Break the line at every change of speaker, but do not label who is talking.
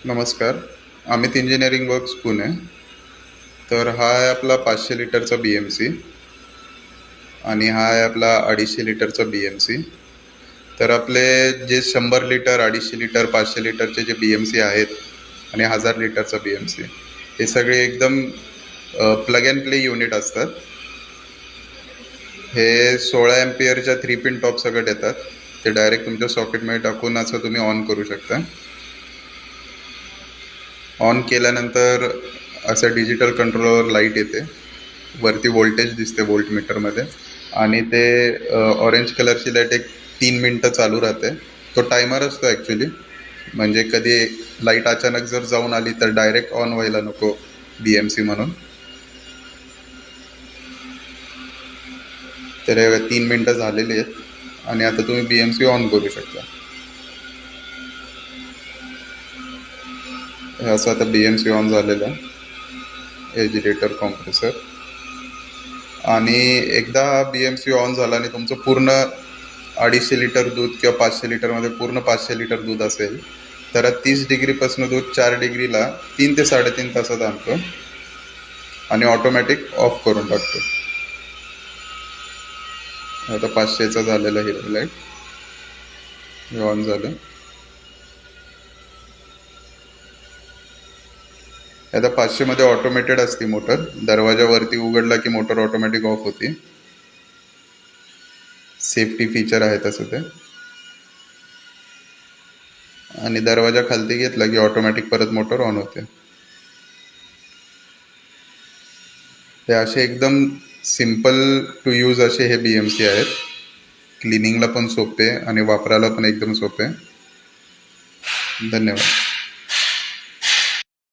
नमस्कार. Amit engineering works Pune. तर हा आहे आपला 500 लिटरचा बी एम सी आणि हा आहे आपला 250 लिटरचा बी एम सी. तर आपले जे 100 लिटर 250 लिटर 500 लिटरचे जे बी एम सी आहेत आणि 1000 लिटरचा बी एम सी, हे सगळे एकदम प्लग अँड प्ले युनिट असतात. हे 16 एम्पियरच्या 3 पिन टॉप सगळं येतात. ते डायरेक्ट तुमच्या सॉकेटमध्ये टाकून असं तुम्ही ऑन करू शकता. ऑन केल्यानंतर असं डिजिटल कंट्रोलवर लाईट येते, वरती व्होल्टेज दिसते व्होल्ट मीटरमध्ये, आणि ते ऑरेंज कलरची लाईट एक 3 मिनटं चालू राहते. तो टायमर असतो ॲक्च्युली, म्हणजे कधी लाईट अचानक जर जाऊन आली तर डायरेक्ट ऑन व्हायला नको बी एम सी म्हणून. तर 3 मिनटं झालेली आहेत आणि आता तुम्ही बी एम सी ऑन करू शकता. हे असं आता बी एम सी ऑन झालेलं आहे, एजिटेटर कॉम्प्रेसर. आणि एकदा हा बी एम सी ऑन झाला आणि तुमचं पूर्ण 250 लिटर दूध किंवा 500 लिटरमध्ये पूर्ण 500 लिटर दूध असेल तर 30 डिग्रीपासून दूध 4 डिग्रीला 3 ते 3.5 तासात आणतो आणि ऑटोमॅटिक ऑफ करून टाकतो. आता 500चा झालेला हिरो लाईट हे ऑन झालं. आता 500 मध्ये ऑटोमेटेड असते मोटर. दरवाजा वरती उघडला की मोटर ऑटोमॅटिक ऑफ होती. सेफ्टी फीचर आहे तसं ते. आणि दरवाजा खालती घेतला की ऑटोमॅटिक परत मोटर ऑन होते. हे असे एकदम सिम्पल टू यूज असे हे बी एम सी आहेत. क्लिनिंगला पण सोपे आणि वापरायला पण एकदम सोपे. धन्यवाद.